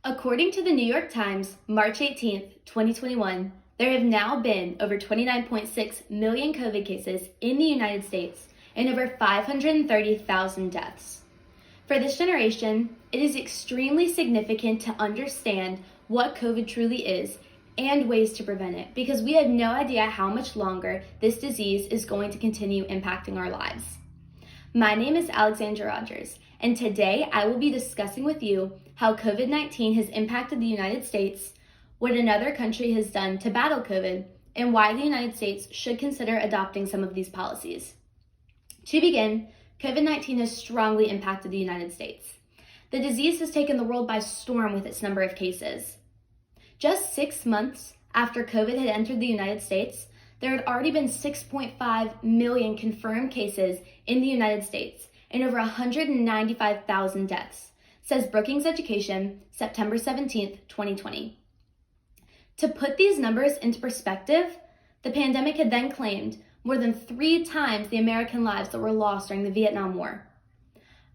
According to the New York Times, March 18th, 2021, there have now been over 29.6 million COVID cases in the United States and over 530,000 deaths. For this generation, it is extremely significant to understand what COVID truly is and ways to prevent it, because we have no idea how much longer this disease is going to continue impacting our lives. My name is Alexandra Rogers, and today I will be discussing with you how COVID-19 has impacted the United States, what another country has done to battle COVID, and why the United States should consider adopting some of these policies. To begin, COVID-19 has strongly impacted the United States. The disease has taken the world by storm with its number of cases. Just 6 months after COVID had entered the United States, there had already been 6.5 million confirmed cases in the United States and over 195,000 deaths, says Brookings Education, September 17th, 2020. To put these numbers into perspective, the pandemic had then claimed more than 3 times the American lives that were lost during the Vietnam War.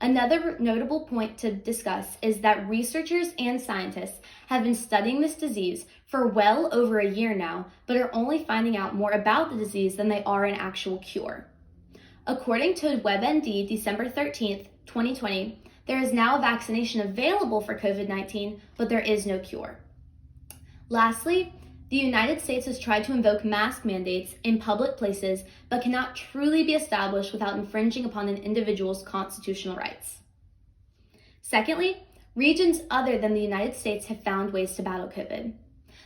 Another notable point to discuss is that researchers and scientists have been studying this disease for well over a year now, but are only finding out more about the disease than they are an actual cure. According to WebMD, December 13th, 2020, there is now a vaccination available for COVID-19, but there is no cure. Lastly, the United States has tried to invoke mask mandates in public places, but cannot truly be established without infringing upon an individual's constitutional rights. Secondly, regions other than the United States have found ways to battle COVID.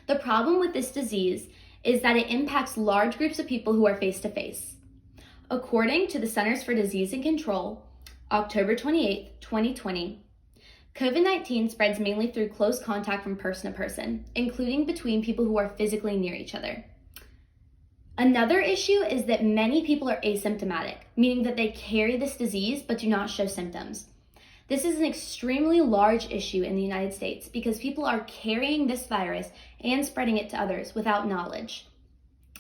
The problem with this disease is that it impacts large groups of people who are face-to-face. According to the Centers for Disease and Control, October 28, 2020, COVID-19 spreads mainly through close contact from person to person, including between people who are physically near each other. Another issue is that many people are asymptomatic, meaning that they carry this disease but do not show symptoms. This is an extremely large issue in the United States because people are carrying this virus and spreading it to others without knowledge.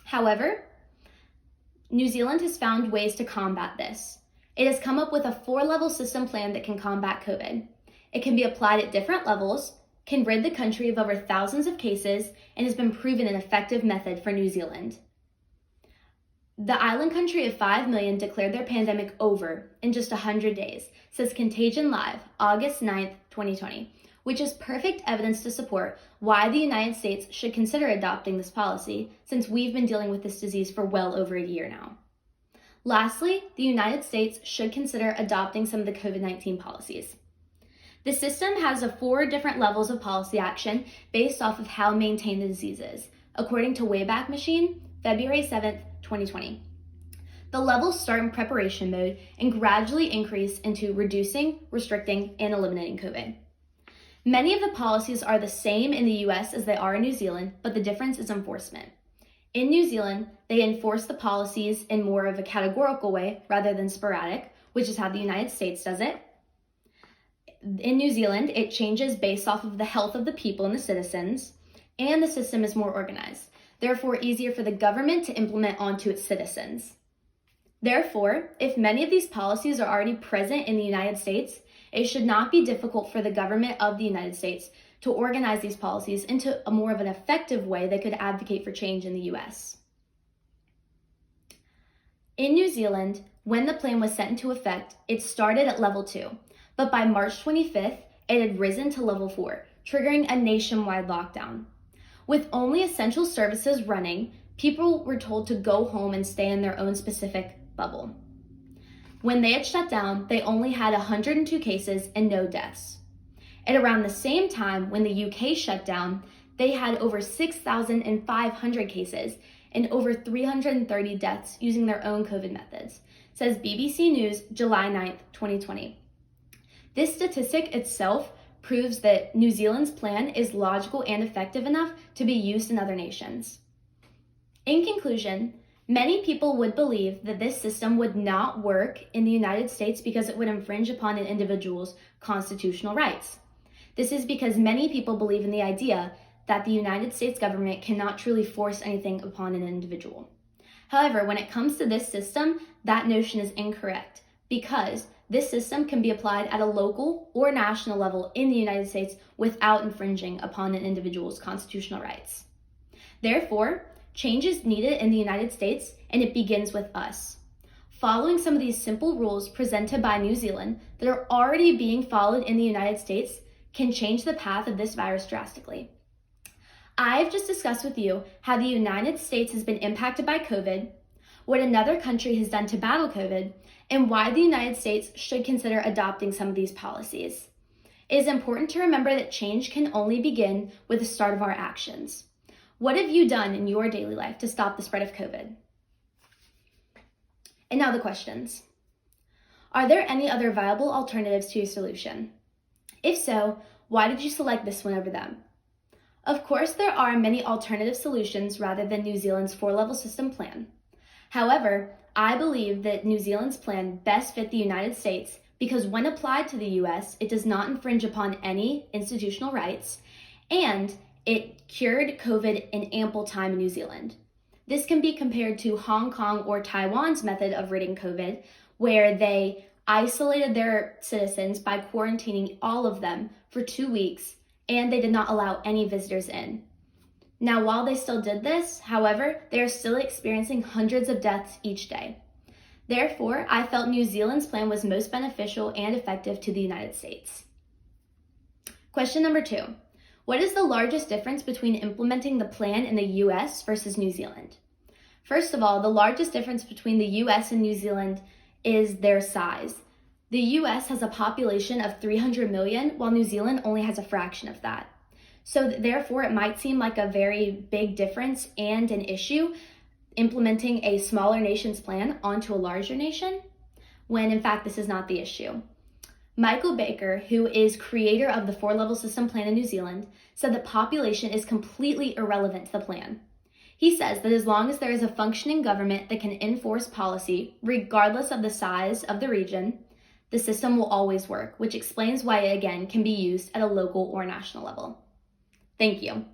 However, New Zealand has found ways to combat this. It has come up with a 4-level system plan that can combat COVID. It can be applied at different levels, can rid the country of over thousands of cases, and has been proven an effective method for New Zealand. The island country of 5 million declared their pandemic over in just 100 days, says Contagion Live, August 9th, 2020, which is perfect evidence to support why the United States should consider adopting this policy, since we've been dealing with this disease for well over a year now. Lastly, the United States should consider adopting some of the COVID-19 policies. The system has 4 different levels of policy action based off of how maintained the disease is, according to Wayback Machine, February 7th, 2020. The levels start in preparation mode and gradually increase into reducing, restricting, and eliminating COVID. Many of the policies are the same in the US as they are in New Zealand, but the difference is enforcement. In New Zealand, they enforce the policies in more of a categorical way rather than sporadic, which is how the United States does it. In New Zealand, it changes based off of the health of the people and the citizens, and the system is more organized, therefore easier for the government to implement onto its citizens. Therefore, if many of these policies are already present in the United States, it should not be difficult for the government of the United States to organize these policies into a more of an effective way that could advocate for change in the US. In New Zealand, when the plan was set into effect, it started at level 2. But by March 25th, it had risen to level 4, triggering a nationwide lockdown. With only essential services running, people were told to go home and stay in their own specific bubble. When they had shut down, they only had 102 cases and no deaths. At around the same time, when the UK shut down, they had over 6,500 cases and over 330 deaths using their own COVID methods, says BBC News, July 9th, 2020. This statistic itself proves that New Zealand's plan is logical and effective enough to be used in other nations. In conclusion, many people would believe that this system would not work in the United States because it would infringe upon an individual's constitutional rights. This is because many people believe in the idea that the United States government cannot truly force anything upon an individual. However, when it comes to this system, that notion is incorrect because this system can be applied at a local or national level in the United States without infringing upon an individual's constitutional rights. Therefore, change is needed in the United States, and it begins with us. Following some of these simple rules presented by New Zealand that are already being followed in the United States can change the path of this virus drastically. I've just discussed with you how the United States has been impacted by COVID, what another country has done to battle COVID, and why the United States should consider adopting some of these policies. It is important to remember that change can only begin with the start of our actions. What have you done in your daily life to stop the spread of COVID? And now the questions. Are there any other viable alternatives to your solution? If so, why did you select this one over them? Of course, there are many alternative solutions rather than New Zealand's 4-level system plan. However, I believe that New Zealand's plan best fit the United States because when applied to the US, it does not infringe upon any institutional rights, and it cured COVID in ample time in New Zealand. This can be compared to Hong Kong or Taiwan's method of ridding COVID, where they isolated their citizens by quarantining all of them for 2 weeks, and they did not allow any visitors in. Now, while they still did this, however, they are still experiencing hundreds of deaths each day. Therefore, I felt New Zealand's plan was most beneficial and effective to the United States. Question number 2. What is the largest difference between implementing the plan in the US versus New Zealand? First of all, the largest difference between the US and New Zealand is their size. The US has a population of 300 million, while New Zealand only has a fraction of that. So therefore, it might seem like a very big difference and an issue implementing a smaller nation's plan onto a larger nation, when in fact this is not the issue. Michael Baker, who is creator of the 4-level system plan in New Zealand, said that population is completely irrelevant to the plan. He says that as long as there is a functioning government that can enforce policy, regardless of the size of the region, the system will always work, which explains why it again can be used at a local or national level. Thank you.